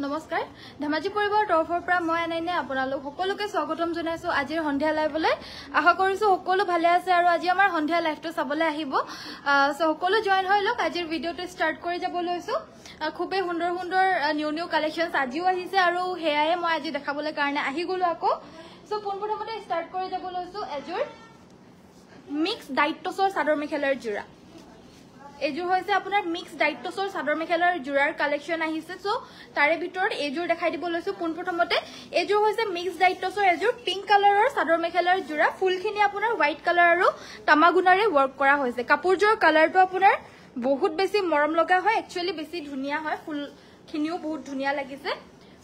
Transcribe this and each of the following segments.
নমস্কাৰ ধেমাজি পৰিবাৰৰ তৰফৰ পৰা মই আনাইনে আপোনালোক সকলোকে স্বাগতম জনাইছো আজিৰ সন্ধিয়া লাইভলৈ আশা কৰিছো সকলো ভালে আছে আৰু আজি আমাৰ সন্ধিয়া লাইভটো চাবলৈ আহিব সো সকলো জয়েন হৈ লওক আজিৰ ভিডিওটো ষ্টাৰ্ট কৰি যাব লৈছো খুবেই সুন্দৰ সুন্দৰ নিউ কালেকশনছ আজিও আহিছে আৰু হেয়ায়ে মই আজি দেখাবলৈ কাৰণে আহি গলো আকৌ সো পোনপ্ৰথমতে ষ্টাৰ্ট কৰি যাব লৈছো এজোৰ মিক্স ডাইটছৰ চাদৰ মেখেলাৰ জোৰা এজোৰ হৈছে আপোনাৰ মিক্স ডাইটছৰ চাদৰ মেখেলাৰ জোৰাৰ কালেকশন আহিছে সো তাৰে ভিতৰত এজোৰ দেখাই দিব লৈছো পোনপ্ৰথমতে এজোৰ হৈছে মিক্স ডাইটছৰ এজোৰ পিংক কালাৰৰ চাদৰ মেখেলাৰ জোৰা ফুলখিনি আপোনাৰ হোৱাইট কালাৰ আৰু তামাগুনাৰে ওয়াৰ্ক কৰা হৈছে কাপোৰজোৰ কালাৰটো আপোনাৰ বহুত বেছি মৰম লগা হয় একচুয়ালি বেছি ধুনিয়া হয় ফুলখিনিও বহুত ধুনিয়া লাগিছে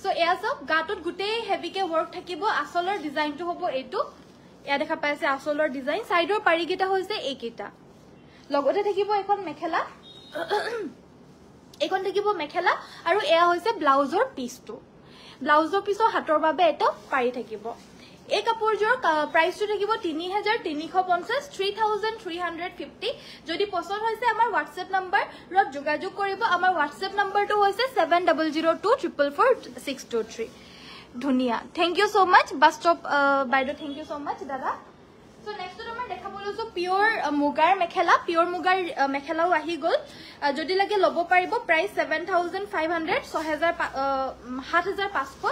সো এয়া সব গাটত গুটেই হেভিকে ওয়াৰ্ক থাকিব আসলৰ ডিজাইনটো হ'ব এটো এয়া দেখা পাইছে আসলৰ ডিজাইন সাইডৰ পাৰিগিটা হৈছে এইকিটা লগতে থাকিব এখন মেখেলা এখন থাকিব মেখেলা আৰু এয়া হৈছে ব্লাউজৰ পিছৰ হাতৰ বাবে এটা পাৰি থাকিব এই কাপোৰজোৰ প্ৰাইসটো থাকিব 3350 3350 যদি পছন্দ হৈছে আমাৰ WhatsApp নম্বৰত যোগাযোগ কৰিব আমাৰ WhatsApp নম্বৰটো হৈছে 7002444623 ধুনিয়া thank you so much bus stop বাইদো থ্যাংক ইউ সো মাচ দাদা So next to আমাৰ দেখা বলৈছো পিওৰ মুগাৰ মেখেলাও আহি গল যদি লাগে লব পাৰিব প্ৰাইস 7500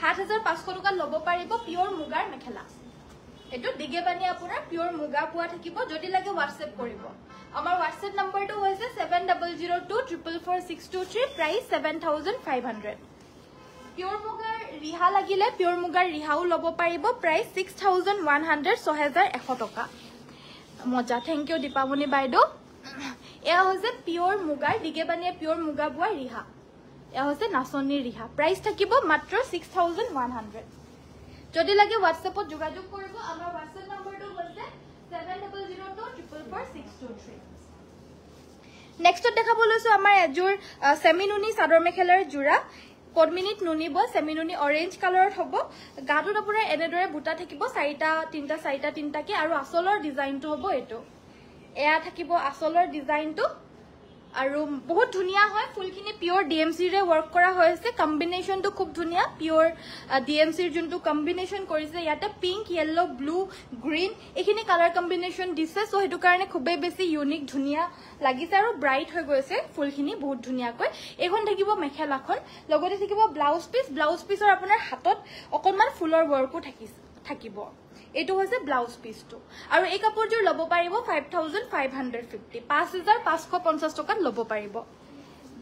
7500 টকা লব পাৰিব পিওৰ মুগাৰ মেখেলা এটো দিগেবানি আপোনাৰ পিওৰ মুগা পোৱা থাকিব যদি লাগে WhatsApp কৰিব আমাৰ WhatsApp নম্বৰটো হৈছে 7002444623 প্ৰাইস 7500 পিওৰ মুগাৰ ৰিহা লাগিলে পিওৰ মুগাৰ ৰিহাও লব পাৰিব প্ৰাইস 6100 6100 টকা মজা থ্যাংক ইউ দীপামণি বাইদো এয়া হৈছে পিওর মুগাৰ দিগেবানিয়া পিওৰ মুগা বুৱা ৰিহা এয়া হৈছে নাচনী ৰিহা প্ৰাইস থাকিব মাত্ৰ 6100 যদি লাগে WhatsAppত যোগাযোগ কৰিব আমাৰ WhatsApp নম্বৰটো হৈছে 7002444623 নেক্সট দেখাব লৈছো আমাৰ এজোৰ সেমিনুনি চাদৰ মেখেলাৰ জোৰা পদ্মিনীত নুনিব সেমিনুনি অৰেঞ্জ কালাৰত হ'ব গাটোত আপোনাৰ এনেদৰে বুটা থাকিব চাৰিটা তিনটাকে আৰু আসলৰ ডিজাইনটো হ'ব এটো এয়া থাকিব আসলৰ ডিজাইনটো আৰু বহুত ধুনিয়া হয় ফুলখিনি পিওৰ ডিএমসি ৰে ওয়াৰ্ক কৰা হৈছে কম্বিনেশনটো খুব ধুনিয়া পিওৰ ডিএমসি ৰ যোনটো কম্বিনেশন কৰিছে ইয়াতে পিংক ইয়েলো ব্লু গ্ৰীন এখিনি কালাৰ কম্বিনেশন দিছে সো হেতু কাৰণে খুবেই বেছি ইউনিক ধুনিয়া লাগিছে আৰু ব্ৰাইট হৈ গৈছে ফুলখিনি বহুত ধুনিয়াকৈ এখন থাকিব মেখেলাখন লগতে থাকিব ব্লাউজ পিছৰ আপোনাৰ হাতত অকনমান ফুলৰ ওয়াৰ্কো থাকিব এটো হৈছে ব্লাউজ পিছটো আৰু এই কাপোৰজোৰ লব পাৰিব 5550 5550 টকাত লব পাৰিব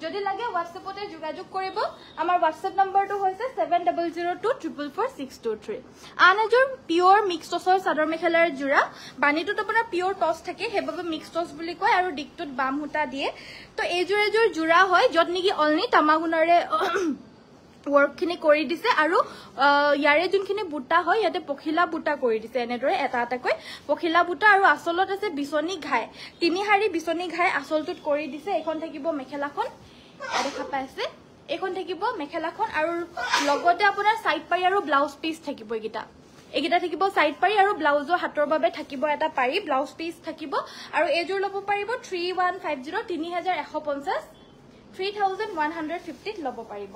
যদি লাগে WhatsAppতে যোগাযোগ কৰিব আমাৰ WhatsApp নম্বৰটো হৈছে 7002444623 আন এজোৰ পিওৰ মিক্স টছৰ চাদৰ মেখেলাৰ জোৰা বানিটোত আপোনাৰ পিওৰ টছ থাকে হেবাবে মিক্স টছ বুলি কয় আৰু ডিকটোত বাম হুটা দিয়ে তো এজোৰ জোৰা হয় যত নেকি অলনি তামাগুনাৰে ওয়াৰ্কখিনি কৰি দিছে আৰু ইয়াৰে যোনখিনি বুটা হয় ইয়াতে পখিলা বুটা কৰি দিছে এনেদৰে এটাকৈ পখিলা বুটা আৰু আসলত আছে বিছনি ঘাই তিনিহাৰি বিছনি ঘাই আসলটোত কৰি দিছে এখন থাকিব মেখেলাখন দেখা পাইছে এখন থাকিব মেখেলাখন আৰু লগতে আপোনাৰ সাইড পাৰি আৰু ব্লাউজ পিস থাকিব এগিটা থাকিব সাইড পাৰি আৰু ব্লাউজৰ হাতৰ বাবে থাকিব এটা পাৰি ব্লাউজ পিস থাকিব আৰু এজোৰ লব পাৰিব 3150 3150 3150 লব পাৰিব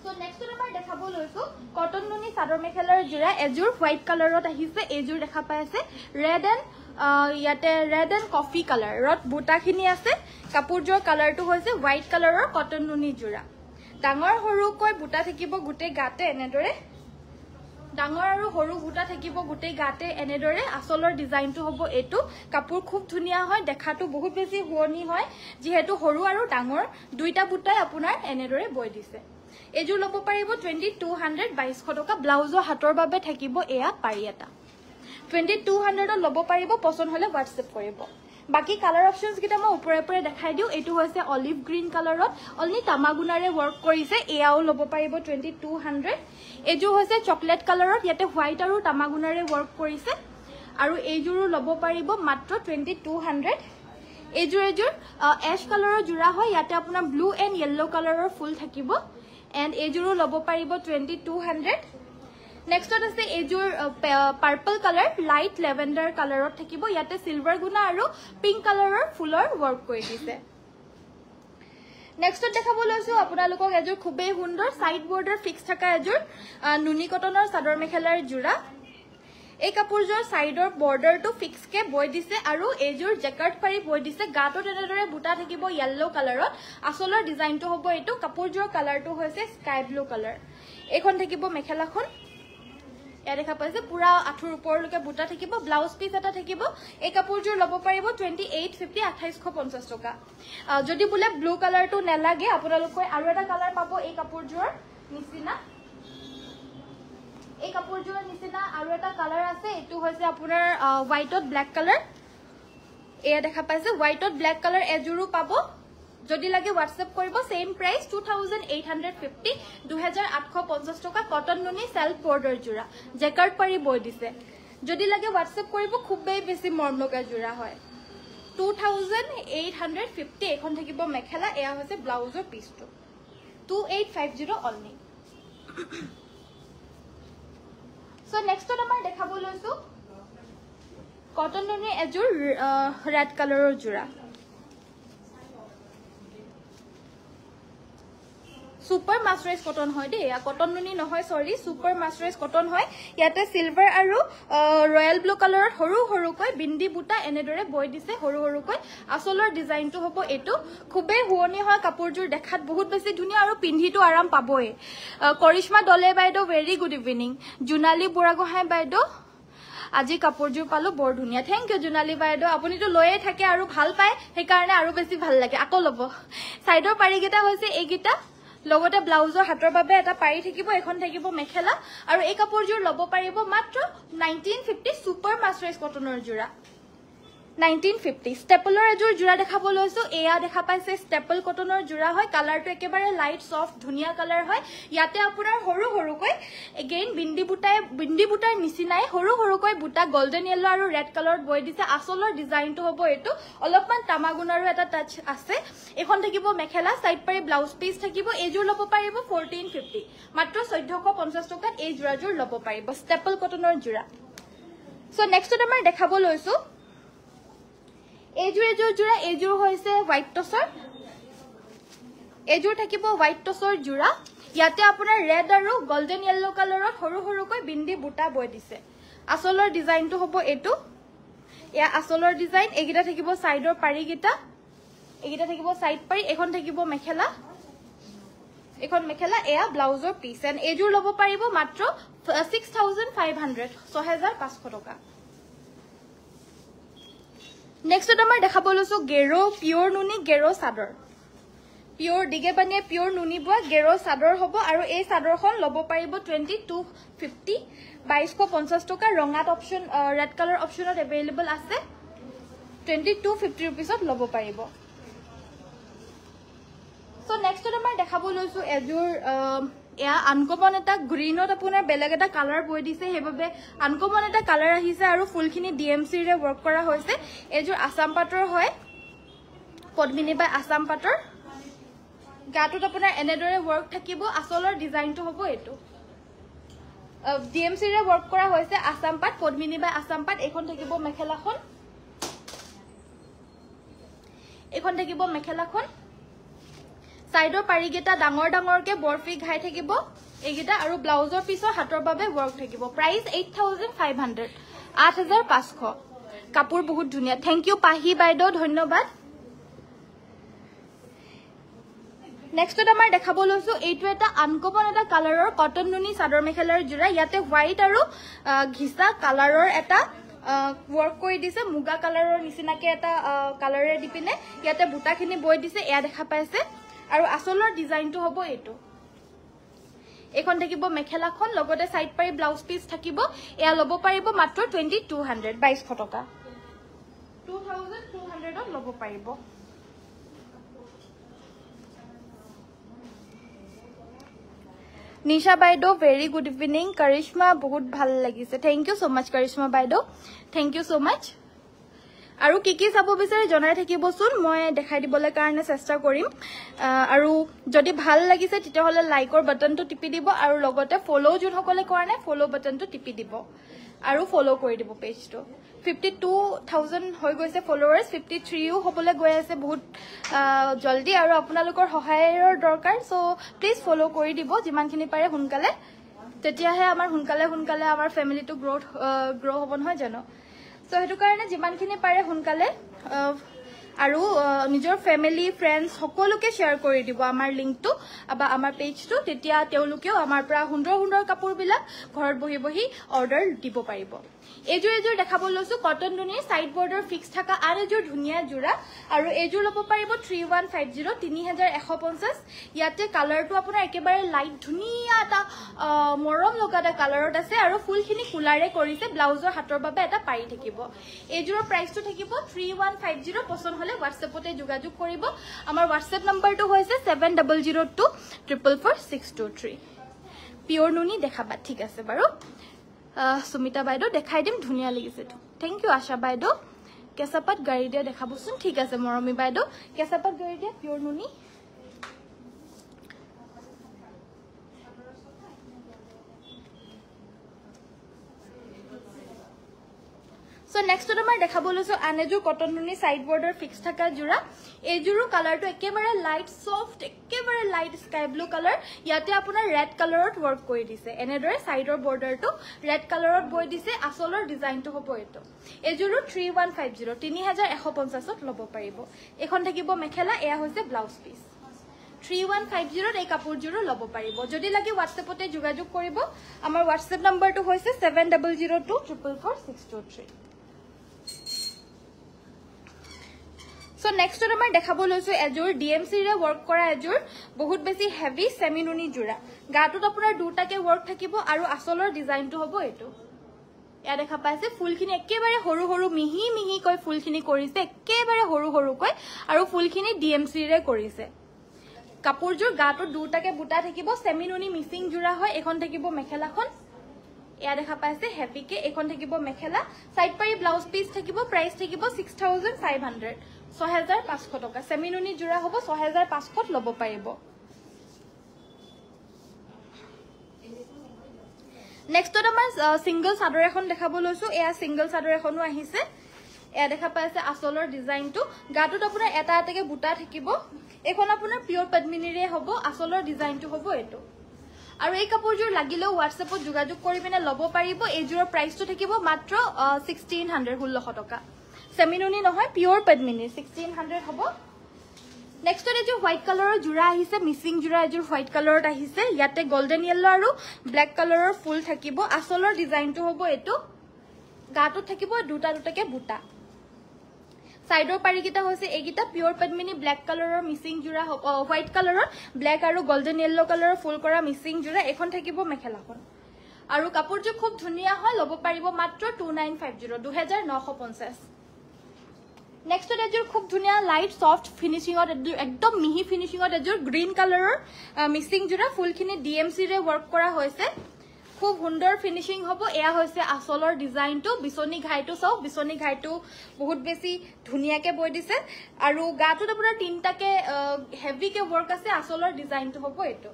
So next number দেখাব লৈছো কটন নুনি চাদৰ মেখেলাৰ জোৰা এজোৰ হোৱাইট কালাৰত আহিছে এজোৰ দেখা পাইছে ৰেড এণ্ড কফি কালাৰত বুটাখিনি আছে কাপোৰজোৰ কালাৰটো হৈছে হোৱাইট কালাৰৰ কটন নুনি জোৰা ডাঙৰ সৰুকৈ বুটা থাকিব গুটে গাতে এনেদৰে ডাঙৰ আৰু সৰু বুটা থাকিব গুটে গাতে এনেদৰে আসলৰ ডিজাইনটো হ'ব এটো কাপোৰ খুব ধুনিয়া হয় দেখাটো বহুত বেছি হুৱনি হয় যেহেতু সৰু আৰু ডাঙৰ দুইটা বুটাই আপোনাৰ এনেদৰে বৈ দিছে এজোৰ লব পাৰিব 2200 টকা ব্লাউজৰ হাতৰ বাবে থাকিব এয়া পাৰি এটা 2200 লব পাৰিব পছন্দ হলে WhatsApp কৰিব বাকি কালাৰ অপচনস কিটা মই ওপৰে দেখাই দিও এটো হৈছে অলিভ গ্ৰীন কালাৰত অলনি তামাগুনাৰে ওয়াৰ্ক কৰিছে এয়াও লব পাৰিব 2200 এজোৰ হৈছে চকলেট কালাৰত ইয়াতে হোৱাইট আৰু তামাগুনাৰে ওয়াৰ্ক কৰিছে আৰু এজোৰো লব পাৰিব মাত্ৰ 2200 এজোৰ এশ কালাৰৰ জোৰা হয় ইয়াতে আপোনাৰ ব্লু এণ্ড ইয়েলো কালাৰৰ ফুল থাকিব এণ্ড এজোৰো লব পাৰিব 2200 নেক্সটত আছে Azure purple colour light lavender কালাৰত থাকিব ইয়াতে সিলভাৰ গুণা আৰু পিংক কালাৰৰ ফুলৰ ওয়াৰ্ক কৰি দিছে নেক্সটত দেখাব লৈছো আপোনালোকক এজুৰ খুবেই সুন্দৰ সাইড বৰ্ডাৰ ফিক্স থকা এজুৰ নুনি কটনৰ চাদৰ মেখেলাৰ জোৰা এই কাপোৰজৰ সাইডৰ বৰ্ডাৰটো ফিক্স কে বৈ দিছে আৰু এজুৰ জেকাৰ্ট পাৰি বৈ দিছে গাটো তেনেদৰে বুটা থাকিব ইয়েলো কালাৰত আসলৰ ডিজাইনটো হ'ব এটো কাপোৰজৰ কালাৰটো হৈছে স্কাই ব্লু কালাৰ এখন থাকিব মেখেলাখন এয়া দেখা পাইছে পুৰা আঠুৰ ওপৰলৈকে বুটা থাকিব ব্লাউজ পিস এটা থাকিব এই কাপোৰজোৰ ল'ব পাৰিব 2850 2850 টকা যদি বুলে ব্লু কালাৰটো নেলাগে আপোনালোকে আৰু এটা কালাৰ পাব এই কাপোৰজোৰ নিচিনা এই কাপোৰজোৰ নিচিনা আৰু এটা কালাৰ আছে এটো হৈছে আপোনাৰ হোৱাইটত ব্ল্যাক কালাৰ এয়া দেখা পাইছে হোৱাইটত ব্ল্যাক কালাৰ এজোৰো পাব যদি লাগে WhatsApp কৰিব সেম প্ৰাইস 2850 2850 টকা কটন নুনি সেলফ বৰ্ডাৰ জোৰা জেকাৰ্ট পাৰি বৈ দিছে যদি লাগে WhatsApp কৰিব খুবেই বেছি মৰমলগা জোৰা হয় 2850 এখন থাকিব মেখেলা এয়া হৈছে ব্লাউজৰ পিসটো 2850 অনলি সো নেক্সটত আমাৰ দেখাব লৈছো কটন নুনি এজোৰ ৰেড কালাৰৰ জোৰা সুপাৰ মাস্টাৰাইজ কটন হয় দে या কটন নুনি নহয় সৰি সুপাৰ মাস্টাৰাইজ কটন হয় ইয়াতে সিলভাৰ আৰু ৰয়্যাল ব্লু কালাৰত হৰু হৰুকৈ বিন্দি বুটা এনেদৰে বৈ দিছে হৰু হৰুকৈ আসলৰ ডিজাইনটো হ'ব এটো খুবেই হুৱনি হয় কাপোৰজোৰ দেখাত বহুত বেছি ধুনিয়া আৰু পিন্ধিটো আৰাম পাবই কৰিশ্মা দলে বাইদো very good evening Junali Buragohain বাইদো আজি কাপোৰজোৰ পালো বৰ ধুনিয়া থ্যাংক ইউ জুনালী বাইদো আপুনিটো লয়ে থাকে আৰু ভাল পায় সেই কাৰণে আৰু বেছি ভাল লাগে আকো লব সাইডৰ পাৰিগিটা হৈছে এইগিটা লগতে ব্লাউজৰ হাতৰ বাবে এটা পাৰি থাকিব এখন থাকিব মেখেলা আৰু এই কাপোৰজোৰ ল'ব পাৰিব মাত্ৰ 1950 সুপাৰ মাস্টাৰাইজ কটনৰ জোৰা 1950 স্টেপলৰ এজোৰ জোৰা দেখাব লৈছো এয়া দেখা পাইছে স্টেপল কটনৰ জোৰা হয় কালাৰটো একেবাৰে লাইট সফট ধুনিয়া কালাৰ হয় ইয়াতে আপোনাৰ হৰু হৰুকৈ এগেইন বিন্দি বুটাৰ নিচিনাই হৰু হৰুকৈ বুটা গোল্ডেন ইয়েলো আৰু ৰেড কালাৰত বৈ দিছে আসলৰ ডিজাইনটো হ'ব এটো অলপমান তামাগুনাৰো এটা টাচ আছে এখন থাকিব মেখেলা সাইড পাৰি ব্লাউজ পিস থাকিব এজোৰ ল'ব পাৰিব 1450 মাত্ৰ 1450 টকাত এই জোৰাজোৰ ল'ব পাৰিব স্টেপল কটনৰ জোৰা সো নেক্সটত আমাৰ দেখাব লৈছো এজোৰ জোৰা এজোৰ হৈছে হোৱাইট টছৰ এজোৰ থাকিব হোৱাইট টছৰ জোৰা ইয়াতে আপোনাৰ ৰেড আৰু গোল্ডেন ইয়েলো কালাৰত হৰু হৰুকৈ বিন্দি বুটা বৈ দিছে আসলৰ ডিজাইনটো হ'ব এটো এয়া আসলৰ ডিজাইন এগিটা থাকিব সাইডৰ পাৰিগিটা এগিটা থাকিব সাইড পাৰি এখন থাকিব মেখেলা এখন মেখেলা এয়া ব্লাউজৰ পিস এন্ড এজোৰ ল'ব পাৰিব মাত্ৰ 6500 6500 টকা নেক্সট আমাৰ দেখাব লৈছো গেৰো পিওৰ নুনি গেৰো সাদৰ পিওৰ দিগে বানিয়ে পিওৰ নুনি বুৱা গেৰো সাদৰ হ'ব আৰু এই সাদৰখন ল'ব পাৰিব 2250 2250 টকা ৰঙাত অপচন ৰেড কালাৰ অপচনত अवेलेबल আছে 2250 रुपीसত ল'ব পাৰিব সো নেক্সট আমাৰ দেখাব লৈছো এজোৰ এয়া আনকমন এটা গ্ৰীনত আপোনাৰ বেলেগ এটা কালাৰ বৈ দিছে হেবাবে আনকমন এটা কালাৰ আহিছে আৰু ফুলখিনি ডিএমসি ৰে ওয়াৰ্ক কৰা হৈছে এজোৰ আসাম পাটৰ হয় পদ্মিনী বাই আসাম পাটৰ গাটোত আপোনাৰ এনেদৰে ওয়াৰ্ক থাকিব আসলৰ ডিজাইনটো হ'ব এটো ডিএমসি ৰে ওয়াৰ্ক কৰা হৈছে আসাম পাট পদ্মিনী বাই আসাম পাট এখন থাকিব মেখেলাখন এখন থাকিব মেখেলাখন সাইডৰ পাৰিগিটা ডাঙৰ ডাঙৰকে বৰফি ঘাই থাকিব এগিটা আৰু ব্লাউজৰ পিছৰ হাতৰ বাবে ওয়াৰ্ক থাকিব প্ৰাইস 8500 8500 কাপোৰ বহুত ধুনিয়া থ্যাংক ইউ পাহি বাইদো ধন্যবাদ নেক্সটত আমাৰ দেখাব লৈছো এইটো এটা আনকমন এটা কালাৰৰ কটন নুনি চাদৰ মেখেলাৰ জোৰা ইয়াতে হোৱাইট আৰু ঘিসা কালাৰৰ এটা ওয়াৰ্ক কৰি দিছে মুগা কালাৰৰ নিচিনাকে এটা কালাৰে দিপিনে ইয়াতে বুটাখিনি বৈ দিছে এয়া দেখা পাইছে আৰু আসলৰ ডিজাইনটো হ'ব এটো এখন থাকিব মেখেলাখন লগতে সাইড পাৰি ব্লাউজ পিস থাকিব এয়া ল'ব পাৰিব মাত্ৰ 2200 2200 টকা 2200 ত ল'ব পাৰিব নিশা বাইদো ভেরি গুড ইভিনিং করিশ্মা বহুত ভাল লাগিছে thank you so mass Karisma BeiDou thank you so মাচ আৰু কি চাব বিচাৰে জনাই থাকিবচোন মই দেখাই দিবলৈ কাৰণে চেষ্টা কৰিম আৰু যদি ভাল লাগিছে তেতিয়াহলে লাইকৰ বাটনটো টিপি দিব আৰু লগতে ফলো যোনসকলে কৰা নাই ফলো বাটনটো টিপি দিব আৰু ফলো কৰি দিব পেজটো 52,000 হৈ গৈছে ফলোৱাৰ্স 53 হ'বলৈ গৈ আছে বহুত জলদি আৰু আপোনালোকৰ সহায়ৰ দৰকাৰ সো প্লিজ ফলো কৰি দিব যিমানখিনি পাৰে সোনকালে তেতিয়াহে আমাৰ সোনকালে আমাৰ ফ্যামিলিটো গ্ৰো হ'ব নহয় জানো সো হেতু কাৰণে যিমানখিনি পাৰে সোনকালে আৰু নিজৰ ফ্যামিলি ফ্ৰেন্ডস সকলোকে শেয়াৰ কৰি দিব আমাৰ লিংকটো বা আমাৰ পেজটো তেতিয়া তেওঁলোকেও আমাৰ পৰা সুন্দৰ কাপোৰবিলাক ঘৰত বহি অৰ্ডাৰ দিব পাৰিব এজোৰ দেখাব লৈছো কটন নুনি সাইড বৰ্ডাৰ ফিক্স থাকা আৰু এজোৰ ধুনিয়া জোৰা আৰু এজোৰ লব পাৰিব 3150 3150 ইয়াতে কালাৰটো আপোনাৰ একেবাৰে লাইট ধুনিয়া এটা মৰম লগাটা কালাৰত আছে আৰু ফুলখিনি কুলাৰে কৰিছে ব্লাউজৰ হাতৰ বাবে এটা পাৰি থাকিব এজোৰৰ প্ৰাইসটো থাকিব 3150 পছন্দ হলে WhatsAppতে যোগাযোগ কৰিব আমাৰ WhatsApp নম্বৰটো হৈছে 7002444623 পিওৰ নুনি দেখাবা ঠিক আছে বাৰু সুমিতা বাইদেউ দেখাই দিম ধুনিয়া লাগিছে তো থ্যাংক ইউ আশা বাইদেউ কেসাপাত গাড়ী দিয়া দেখাবচোন ঠিক আছে মৰমি বাইদেউ কেসাপাত গাড়ী দিয়া পিওৰ নুনি So next তোমাৰ দেখাব লৈছো আনেজু কটন নুনি সাইড বৰ্ডাৰ ফিক্স থাকা জোৰা এজুৰো কালাৰটো একেবাৰে লাইট সফট একেবাৰে লাইট স্কাই ব্লু কালাৰ ইয়াতে আপোনাৰ ৰেড কালাৰত ওয়াৰ্ক কৰি দিছে এনেদৰে সাইডৰ বৰ্ডাৰটো ৰেড কালাৰত বৈ দিছে আসলৰ ডিজাইনটো হ'ব এটো এজুৰো 3150 3150ত ল'ব পাৰিব এখন থাকিব মেখেলা এয়া হৈছে ব্লাউজ পিস 3150 এই কাপোৰজোৰো ল'ব পাৰিব যদি লাগে WhatsAppতে যোগাযোগ কৰিব আমাৰ WhatsApp নম্বৰটো হৈছে 7002444623 So next তোমাৰ দেখাব লৈছো এজোৰ DMC ৰে ওয়াৰ্ক কৰা এজোৰ বহুত বেছি হেভি সেমি নুনি জোৰা গাটোত আপোনাৰ দুটাকে ওয়াৰ্ক থাকিব আৰু আসলৰ ডিজাইনটো হ'ব এটো ইয়া দেখা পাইছে ফুলখিনি একেবাৰে সৰু মিহি কৈ ফুলখিনি কৰিছে একেবাৰে সৰু কৈ আৰু ফুলখিনি DMC ৰে কৰিছে কাপোৰজোৰ গাটোত দুটাকে বুটা থাকিব সেমি নুনি মিসিং জোৰা হয় এখন থাকিব মেখেলাখন ইয়া দেখা পাইছে হেভিকে এখন থাকিব মেখেলা সাইড পাৰি ব্লাউজ পিস থাকিব প্ৰাইস থাকিব 6500 6500 টকা সেমি নুনি জোৰা হ'ব 6500 ল'ব পাৰিব নেক্সট আমাৰ সিঙ্গল চাদৰ এখন দেখাব লৈছো এয়া সিঙ্গল চাদৰ এখনো আহিছে এয়া দেখা পাইছে আসলৰ ডিজাইনটো গাটোত আপোনাৰ এটা এটাকে বুটা থাকিব এখন আপোনাৰ পিওৰ পদ্মিনীৰে হ'ব আসলৰ ডিজাইনটো হ'ব এটো আৰু এই কাপোৰজোৰ লাগিলেও WhatsAppত যোগাযোগ কৰি পিনে ল'ব পাৰিব এইজোৰৰ প্ৰাইসটো থাকিব মাত্ৰ 1600 টকা সেমি নুনি নহয় পিওৰ পদ্মিনী 1600 হ'ব নেক্সট এজোৰ হোৱাইট কালাৰৰ জোৰা আহিছে মিসিং জোৰা এজোৰ হোৱাইট কালাৰত আহিছে ইয়াতে গোল্ডেন ইয়েলো আৰু ব্ল্যাক কালাৰৰ ফুল থাকিব আসলৰ ডিজাইনটো হ'ব এটো গাটোত থাকিব দুটাকে বুটা সাইডৰ পাৰিকিটা হৈছে এগিটা পিওৰ পদ্মিনী ব্ল্যাক কালাৰৰ মিসিং জোৰা হোৱাইট কালাৰৰ ব্ল্যাক আৰু গোল্ডেন ইয়েলো কালাৰৰ ফুল কৰা মিসিং জোৰা এখন থাকিব মেখেলাখন আৰু কাপোৰটো খুব ধুনিয়া হয় ল'ব পাৰিব মাত্ৰ 2950 2950 নেক্সট এজোৰ খুব ধুনিয়া লাইট সফট ফিনিশিংত একদম মিহি ফিনিশিংত এজোৰ গ্ৰীন কালাৰৰ মিক্সিং জোৰা ফুলখিনি DMC ৰে ওয়াৰ্ক কৰা হৈছে খুব সুন্দৰ ফিনিশিং হ'ব এয়া হৈছে আসলৰ ডিজাইনটো বিছনি ঘাইটো সব বিছনি ঘাইটো বহুত বেছি ধুনিয়াকে বৈ দিছে আৰু গাটোত আপোনাৰ তিনটাকে হেভিকে ওয়াৰ্ক আছে আসলৰ ডিজাইনটো হ'ব এটো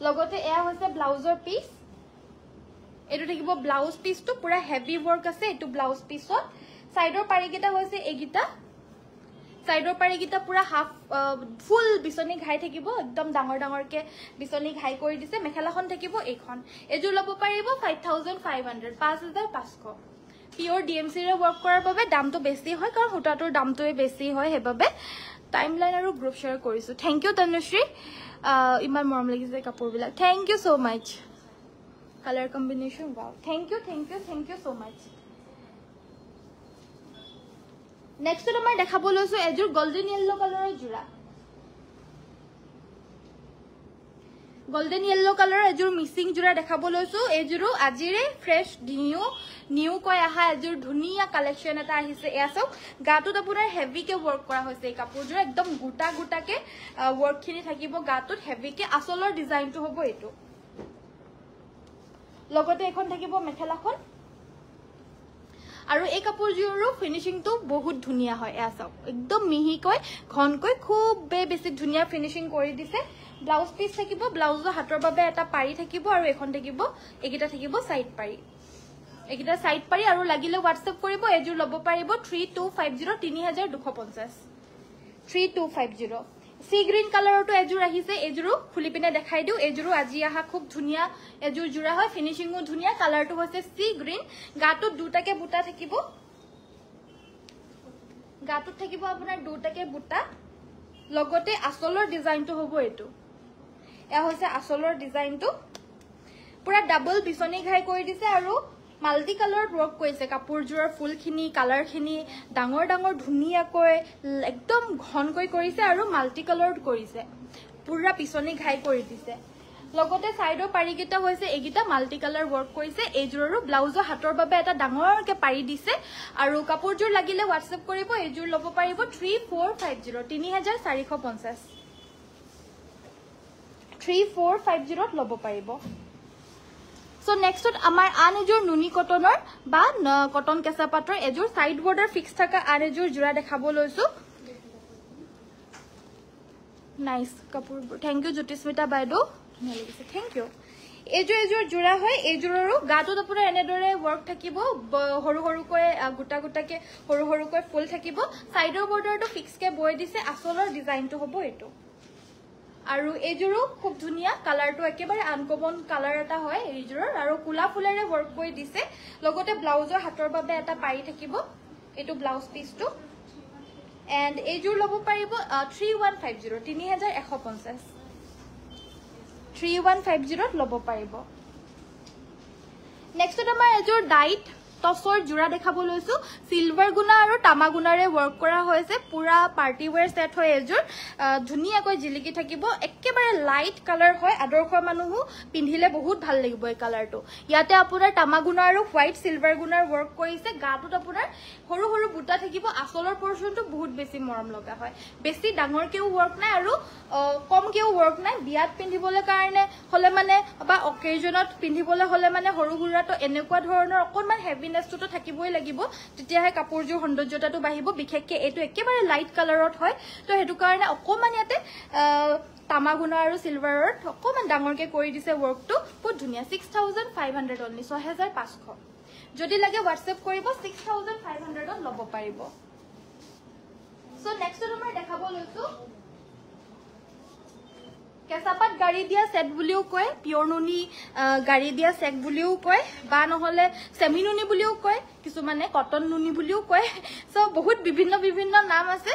লগতে এয়া হৈছে ব্লাউজৰ পিস এটো থাকিব ব্লাউজ পিসটো পুৰা হেভি ওয়াৰ্ক আছে এটো ব্লাউজ পিসত সাইডৰ পাৰিকিটা হৈছে এগিটা সাইডৰ পাৰিকিটা পুৰা হাফ ফুল বিছনি ঘাই থাকিব একদম ডাঙৰকে বিছনি ঘাই কৰি দিছে মেখেলাখন থাকিব এইখন এজোৰ ল'ব পাৰিব 5500 5500 পিওৰ DMC ৰে ওয়াৰ্ক কৰাৰ বাবে দামটো বেছি হয় কাৰণ হুটাটোৰ দামটোৱে বেছি হয় হেবাবে টাইমলাইন আৰু গ্ৰুপ শেয়াৰ কৰিছো থ্যাংক ইউ তনুশ্ৰী ইমান মৰম লাগিছে কাপোৰবিলাক thank you so much colour combination wow thank you so much next তোমাৰ দেখাব লৈছো এজোৰ গোল্ডেন ইয়েলো কালাৰৰ জোৰা গোল্ডেন ইয়েলো কালাৰৰ এজোৰ মিসিং জোৰা দেখাব লৈছো এজোৰো আজিৰে ফ্ৰেশ নিউ কৈ আহা এজোৰ ধুনিয়া কালেকশন এটা আহিছে এয়া সব গাটোত আপোনাৰ হেভিকে ওয়াৰ্ক কৰা হৈছে এই কাপোৰজোৰ একদম গুটাকে ওয়াৰ্কখিনি থাকিব গাটোত হেভিকে আসলৰ ডিজাইনটো হ'ব এটো লগতে এখন থাকিব মেখেলাখন আৰু এই কাপোৰযোৰো ফিনিশিংটো বহুত ধুনীয়া হয় এয়া চাওক একদম মিহিকৈ ঘনকৈ খুব বেছি ধুনীয়া ফিনিশিং কৰি দিছে ব্লাউজ পিস থাকিব ব্লাউজৰ হাতৰ বাবে এটা পাৰি থাকিব আৰু এখন থাকিব একিটা থাকিব সাইড পাৰি একিটা সাইড পাৰি আৰু লাগিলে WhatsApp কৰিব এযোৰ লব পাৰিব 3250 3250 3250 সি গ্ৰীন কালাৰটো এযোৰ আহিছে এযোৰো খুলি পিনে দেখাই দিও এযোৰো আজি আহা খুব ধুনীয়া এযোৰ জোৰা হয় ফিনিশিংও ধুনীয়া কালাৰটো হৈছে সি গ্ৰীন গাটো দুটাকে বুটা থাকিব গাটোত থাকিব আপোনাৰ দুটাকে বুটা লগতে আসলৰ ডিজাইনটো হ'ব এটো এয়া হৈছে আসলৰ ডিজাইনটো পুৰা ডাবল বিছনি ঘাই কৰি দিছে আৰু মাল্টি কালাৰত ওয়াৰ্ক কৰিছে কাপোৰজোৰৰ ফুলখিনি কালাৰখিনি ডাঙৰ ডাঙৰ ধুনীয়াকৈ একদম ঘনকৈ কৰিছে আৰু মাল্টি কালাৰত কৰিছে পুৰা পিছনি ঘাই কৰি দিছে লগতে সাইডৰ পাৰিকিটা হৈছে এগিটা মাল্টি কালাৰ ওয়াৰ্ক কৰিছে এজোৰৰো ব্লাউজৰ হাতৰ বাবে এটা ডাঙৰকে পাৰি দিছে আৰু কাপোৰজোৰ লাগিলে WhatsApp কৰিব এজোৰ লব পাৰিব 3450 3450 3450 লব পাৰিব So next one amar an ejur nuni cottonor ba cotton kesa pator ejur side border fix thaka an ejur jura dekhabo loisu nice kapur thank you Jyotismita baido thank you ejur jura hoy ejuroro gato apuna enedore work thakibo horu horu koi guta guta ke horu koi full thakibo side border to fix ke boi dise asolor design to hobo eto আৰু এজোৰো খুব ধুনিয়া কালাৰটো একেবাৰে uncommon colour এটা হয় এজোৰৰ আৰু কুলা ফুলেৰে ওয়াৰ্ক কৰি দিছে লগতে ব্লাউজৰ হাতৰ বাবে এটা পাৰি থাকিব এটো ব্লাউজ পিসটো এন্ড এজোৰ লব পাৰিব 3150 3150 3150 লব পাৰিব নেক্সট আমাৰ এজোৰ ডাইট টসৰ জোৰা দেখাব লৈছো সিলভাৰ গুনা আৰু তামা গুনাৰে ওয়াৰ্ক কৰা হৈছে পুৰা পাৰ্টি ওয়্যাৰ সেট হয় এজোৰ ধুনিয়াকৈ জিলিকি থাকিব একেবাৰে লাইট কালাৰ হয় আদৰ্শ মানুহো পিন্ধিলে বহুত ভাল লাগিব এই কালাৰটো ইয়াতে আপোনাৰ তামা গুনা আৰু হোৱাইট সিলভাৰ গুনাৰ ওয়াৰ্ক কৰিছে গাটোত আপোনাৰ সৰু সৰু বুটা থাকিব আসলৰ পৰ্চনটো বহুত বেছি মৰম লগা হয় বেছি ডাঙৰ কেও ওয়াৰ্ক নাই আৰু কম কেও ওয়াৰ্ক নাই বিয়াত পিন্ধিবলৈ কাৰণে হলে মানে বা অকেজনত পিন্ধিবলৈ হলে মানে সৰু হুৰাটো এনেকুৱা ধৰণৰ অকনমান হেভিনেসটো তো থাকিবই লাগিব তেতিয়াহে কাপোৰজোৰ সৌন্দৰ্যতাটো বাঢ়িব বিশেষকৈ এটো একেবাৰে লাইট কালাৰত হয় তো হেতু কাৰণে অকমান ইয়াতে তামা গুনা আৰু সিলভাৰত অকমান ডাঙৰকে কৰি দিছে ওয়াৰ্কটো বহুত ধুনিয়া 6500 only 6500 যদি লাগে WhatsApp কৰিব 6500 লব পাৰিব সো নেক্সট নম্বৰ দেখাব লৈছো কেসাপাত গাড়ি দিয়া সেট বুলিও কয় পিওর নুনি গাড়ি দিয়া সেট বুলিও কয় বা নহলে সেমি নুনি বুলিও কয় কিছু মানে কটন নুনি বুলিও কয় সো বহুত বিভিন্ন নাম আছে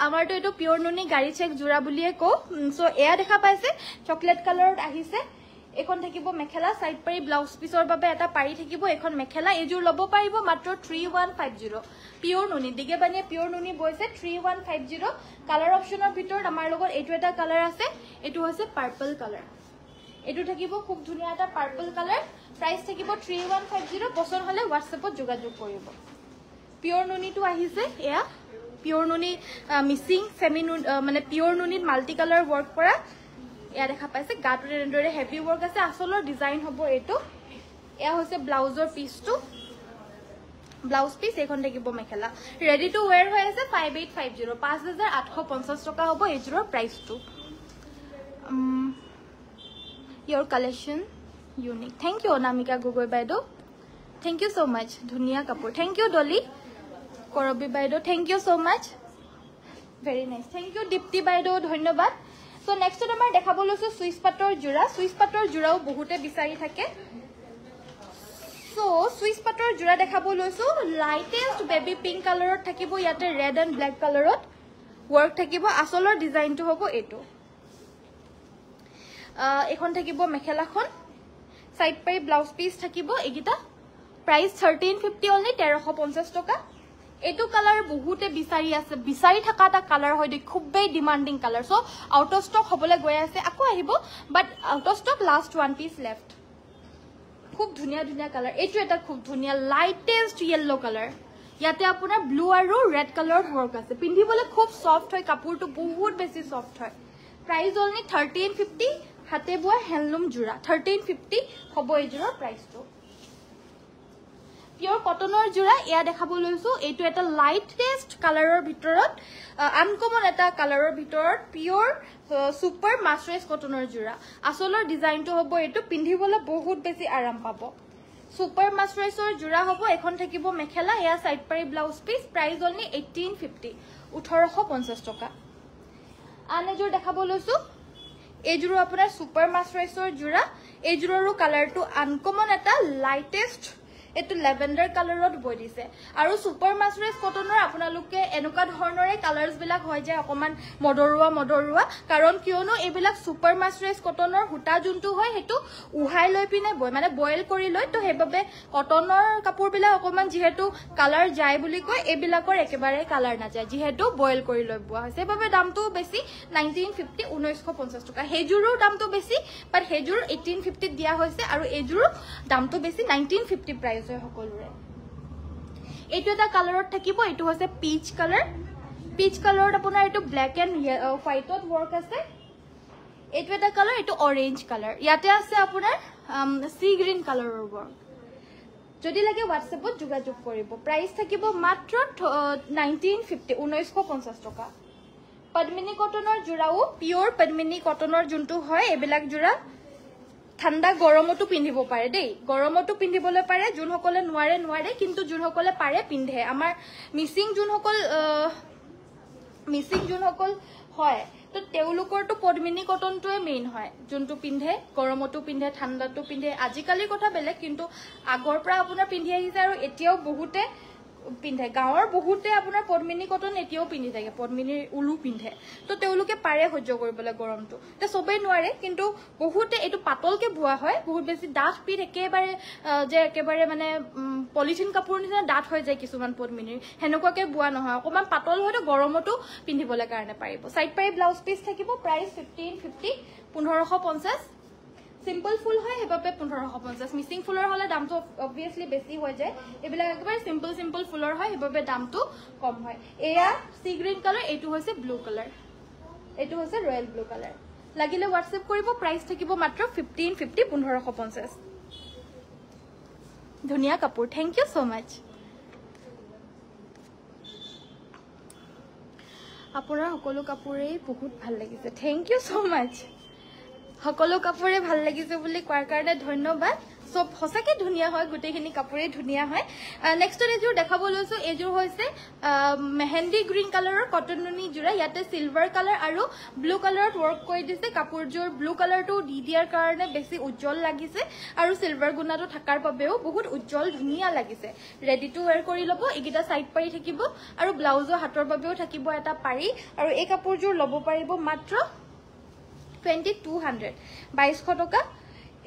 আমাৰটো এটো পিওৰ নুনি গাড়ি চেক জোৰা বুলিয়ে কও সো এয়া দেখা পাইছে চকলেট কালাৰত আহিছে এখন থাকিব মেখেলা সাইড পাৰি ব্লাউজ পিসৰ বাবে এটা পাৰি থাকিব এখন মেখেলা এজোৰ লব পাৰিব মাত্ৰ 3150 পিওৰ নুনি দিগে বানিয়ে পিওৰ নুনি বইছে 3150 কালাৰ অপচনৰ ভিতৰত আমাৰ লগত এটো এটা কালাৰ আছে এটো হৈছে পাৰ্পল কালাৰ এটো থাকিব খুব ধুনিয়া এটা পাৰ্পল কালাৰ প্ৰাইস থাকিব 3150 পছন্দ হলে WhatsAppত যোগাযোগ কৰিব পিওৰ নুনিটো আহিছে এয়া পিওৰ নুনি মিসিং সেমি মানে পিওৰ নুনিত মাল্টি কালাৰ ওয়াৰ্ক কৰা এয়া দেখা পাইছে গাটোৰ এনেদৰে হেভি ওয়াৰ্ক আছে আসলৰ ডিজাইন হ'ব এটো এয়া হৈছে ব্লাউজৰ পিসটো ব্লাউজ পিস এখন থাকিব মেখেলা ৰেডি টু ওয়্যাৰ হৈ আছে 5850 5850 টকা হ'ব এজোৰৰ প্ৰাইসটো your collection unique thank you Anamika Gogoi baido thank you so much dhuniya kapur thank you Dolly Korobi baido thank you so much very nice thank you Dipti baido dhonyobad so next amar dekhabo loisu Swiss pator jurao bahute bisari thake so Swiss pator jura dekhabo loisu lightest baby pink colorot thakibo yate red and black colorot work thakibo asolor design to hobo eto এখন থাকিব মেখেলাখন side পাই blouse piece থাকিব এগিটা price 1350 only 1350 টাকা এটো colour বহুতে বিচাৰি থাকাটা কালার হয় খুবই demanding colour so out of stock হবলে গৈ আছে আকো আহিব but out of stock last one piece left খুব ধুনিয়া কালার এটো এটা খুব ধুনিয়া লাইটেস্ট ইয়েলো কালার ইয়াতে আপোনাৰ ব্লু আৰু ৰেড কালাৰত ওয়াৰ্ক আছে পিন্ধিবলে খুব সফট হয় কাপোৰটো বহুত বেছি সফট হয় প্ৰাইস only 1350 হাতে বোৱা হ্যান্ডলুম জোৰা 1350 হবো এই জোৰাৰ প্ৰাইসটো পিওৰ কটনৰ জোৰা এয়া দেখাব লৈছো এইটো এটা লাইটেষ্ট কালাৰৰ ভিতৰত আনকমন এটা কালাৰৰ ভিতৰত পিওৰ সুপাৰ মাস্টাৰাইজ কটনৰ জোৰা আসলৰ ডিজাইনটো হ'ব এইটো পিন্ধিবলৈ বহুত বেছি আৰাম পাব সুপাৰ মাস্টাৰাইজৰ জোৰা হ'ব এখন থাকিব মেখেলা এয়া সাইড পাৰি ব্লাউজ পিস প্ৰাইস অনলি 1850 1850 টকা আন এযোৰ দেখাব লৈছো এইযোৰো আপোনাৰ সুপাৰ মাস্টাৰাইজৰ জোৰা এইযোৰৰো কালাৰটো আনকমন এটা লাইটেষ্ট এটো ল্যাভেন্ডাৰ কালাৰত বৈ দিছে আৰু সুপাৰ মাস্টাৰাইজ কটনৰ আপোনালোকে এনেকুৱা ধৰণৰে কালাৰস বিলাক হয় যায় অকমান মডৰুৱা কাৰণ কিয়নো এইবিলাক সুপাৰ মাস্টাৰাইজ কটনৰ হুটা যোনটো হয় হেতু উহাই লৈ পিনে বয় মানে বয়েল কৰি লৈ তো হেবাবে কটনৰ কাপোৰ বিলাক অকমান যেহেতু কালাৰ যায় বুলি কয় এইবিলাকৰ একেবাৰে কালাৰ না যায় যেহেতু বয়েল কৰি লৈ বুৱা হৈছে বাবে দামটো বেছি 1950 1950 টকা হেজুৰৰ দামটো বেছি বাট হেজুৰ 1850 দিয়া হৈছে আৰু এজুৰ দামটো বেছি 1950 প্ৰাইস সকলোৰে এইটো এটা কালাৰত থাকিব এইটো হৈছে পিচ কালাৰত আপোনাৰ এইটো ব্ল্যাক এন্ড হোৱাইটত ওয়াৰ্ক আছে এইটো এটা কালাৰ এইটো অৰেঞ্জ কালাৰ ইয়াতে আছে আপোনাৰ সি গ্ৰীন কালাৰৰ ওয়াৰ্ক যদি লাগে WhatsAppত যোগাযোগ কৰিব প্ৰাইস থাকিব মাত্ৰ 1950 1950 টকা পদ্মিনী কটনৰ জোৰাও পিওৰ পদ্মিনী কটনৰ যোনটো হয় এবিলাক জোৰা ঠান্ডা গৰমতো পিন্ধিব পাৰে দেই গৰমতো পিন্ধিবলৈ পাৰে যোন সকলে নোৱাৰে কিন্তু যোন সকলে পাৰে পিন্ধে আমাৰ মিসিং যোন সকল হয় তো তেওলোকৰটো পদ্মিনী কটনটোৱে মেইন হয় যোনটো পিন্ধে গৰমতো পিন্ধে ঠান্ডাতো পিন্ধে আজিকালি কথা বেলেগ কিন্তু আগৰ পৰা আপোনাৰ পিন্ধি আহিছে আৰু এতিয়াও বহুতে পিন্ধে গাঁৱৰ বহুতে আপোনাৰ পদ্মিনী কটন এতিয়াও পিন্ধি থাকে পদ্মিনীৰ উলু পিন্ধে তো তেওলোকে পাৰে সহ্য কৰিবলৈ গৰমটো তে সবেই নোৱাৰে কিন্তু বহুতে এটো পাতলকে বুৱা হয় বহুত বেছি ডাঠ পিঠ একেবাৰে মানে পলিথিন কাপোৰ নিচিনা ডাঠ হৈ যায় কিছুমান পদ্মিনীৰ হেনকুৱাকে বুৱা নহয় অকমান পাতল হয়তো গৰমটো পিন্ধিবলৈ কাৰণে পাৰিব সাইড পাই ব্লাউজ পিস থাকিব প্ৰাইস 1550 1550 সিম্পল ফুল হয় হেবাবে 1550 মিসিং ফুলৰ হলে দামটো obviously বেছি হৈ যায় এবিলাক একেবাৰে সিম্পল ফুলৰ হয় হেবাবে দামটো কম হয় এয়া সি গ্ৰীন কালাৰ এটো হৈছে ব্লু কালাৰ এটো হৈছে ৰয়েল ব্লু কালাৰ লাগিলে WhatsApp কৰিব প্ৰাইস থাকিব মাত্ৰ 1550 1550 ধুনিয়া কাপোৰ থ্যাংক ইউ সো মাচ আপোনাৰ সকলো কাপোৰেই বহুত ভাল লাগিছে থ্যাংক ইউ সো মাচ সকলো কাপোৰে ভাল লাগিছে বুলি কোৱাৰ কাৰণে ধন্যবাদ সব হসাকে ধুনিয়া হয় গুটেখিনি কাপোৰে ধুনিয়া হয় নেক্সট এজোৰ দেখাব লৈছো এজোৰ হৈছে মেহেন্দি গ্ৰীন কালাৰৰ কটননি জোৰা ইয়াতে সিলভাৰ কালাৰ আৰু ব্লু কালাৰত ওয়াৰ্ক কৰি দিছে কাপোৰজোৰ ব্লু কালাৰটো দি দিয়াৰ কাৰণে বেছি উজ্জ্বল লাগিছে আৰু সিলভাৰ গুণাটো থাকাৰ বাবেও বহুত উজ্জ্বল ধুনিয়া লাগিছে ৰেডি টু ওয়্যাৰ কৰি লব এগিটা সাইড পাৰি থাকিব আৰু ব্লাউজৰ হাতৰ বাবেও থাকিব এটা পাৰি আৰু এই কাপোৰজোৰ লব পাৰিব মাত্ৰ 2200 2200 টকা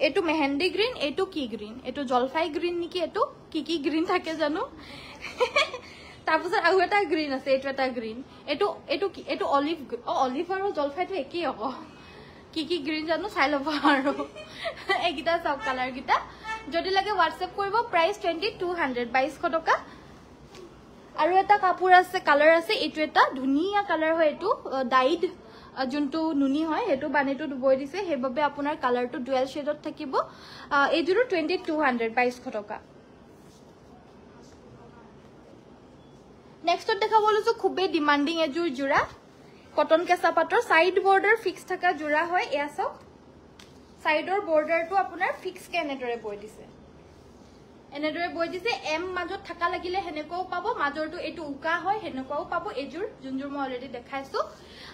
এটো মেহেন্দি গ্ৰীন এটো কি গ্ৰীন এটো জলফাই গ্ৰীন নেকি এটো কি গ্ৰীন থাকে জানো তাৰপৰ আৰু এটা গ্ৰীন আছে এটো এটা গ্ৰীন এটো অলিভ অলিভ আৰু জলফাইটো একেই হ'ব কি গ্ৰীন জানো চাই লব আৰু এগিটা সব কালাৰ গিটা যদি লাগে WhatsApp কৰিব প্ৰাইস 2200 2200 টকা আৰু এটা কাপোৰ আছে কালাৰ আছে এটো এটা ধুনিয়া কালাৰ হয় এটো ডাইড যোনটো নুনি হয় হেতু বানেটো বৈ দিছে হেবাবে আপোনাৰ কালাৰটো ডুৱেল শেডত থাকিব এজুৰো 2200 2200 টকা নেক্সট দেখাব লৈছো খুবেই ডিমান্ডিং এজুৰ জোৰা কটন কেঁচা পাটৰ সাইড বৰ্ডাৰ ফিক্স থকা জোৰা হয় এয়া সব সাইডৰ বৰ্ডাৰটো আপোনাৰ ফিক্স কে এনেদৰে বৈ দিছে এম মাজত থাকা লাগিলে হেনেকও পাব মাজৰটো এটো উকা হয় হেনেকও পাব এজুৰ যোনজুৰ মই অলৰেডি দেখাইছো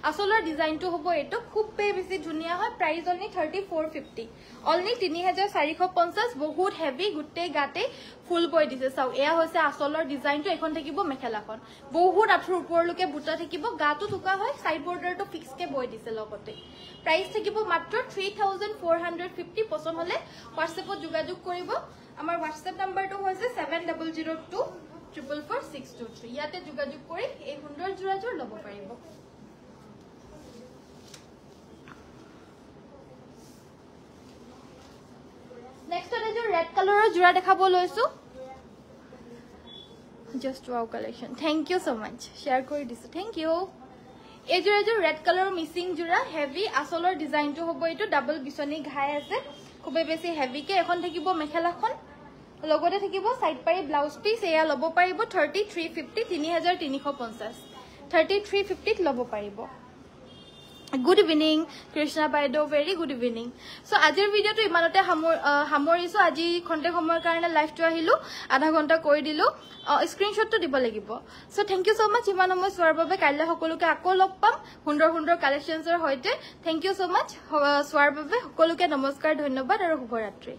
আসলৰ ডিজাইনটো হ'ব এটো খুব বেছি ধুনিয়া হয় প্ৰাইস অনলি 3450 অনলি 3450 বহুত হেভি গুটে গাতে ফুল বৈ দিছে চাও এয়া হৈছে আসলৰ ডিজাইনটো এখন থাকিব মেখেলাখন বহুত আঠুৰ ওপৰলৈকে বুটা থাকিব গাটো থুকা হয় সাইড বৰ্ডাৰটো ফিক্স কে বৈ দিছে লগতে প্ৰাইস থাকিব মাত্ৰ 3450 পছন্দ হলে WhatsAppত যোগাযোগ কৰিব আমাৰ WhatsApp নাম্বাৰটো হৈছে 7002444623 ইয়াতে যোগাযোগ কৰি এই সুন্দৰ জোৰাজোৰ লব পাৰিব নেক্সট এজোৰ ৰেড কালাৰৰ জোৰা দেখাব লৈছো just wow collection thank you so much share কৰি দিছো থ্যাংক ইউ এজোৰ ৰেড কালাৰৰ মিসিং জোৰা হেভি আসলৰ ডিজাইনটো হ'ব এটো ডাবল বিছনি ঘাই আছে খুবে বেছি হেভি কে এখন থাকিব মেখেলাখন লগতে থাকিব সাইড পাৰি ব্লাউজ পিস এয়া লব পাৰিব 3350 3350 3350 লব পাৰিব গুড ইভিনিং কৃষ্ণা বাইদেউ ভেৰি গুড ইভিনিং সো আজিৰ ভিডিওটো ইমানতে সামৰিছো আজি খন্তে সময়ৰ কাৰণে লাইভটো আহিলো আধা ঘন্টা কৰি দিলো স্ক্ৰিনশ্বটটো দিব লাগিব সো থ্যাংক ইউ সো মাচ ইমান সময় চোৱাৰ বাবে কাইলৈ সকলোকে আকৌ লগ পাম সুন্দৰ সুন্দৰ কালেকশনছৰ সৈতে থ্যাংক ইউ সো মাচ চোৱাৰ বাবে সকলোকে নমস্কাৰ ধন্যবাদ আৰু শুভৰাত্ৰি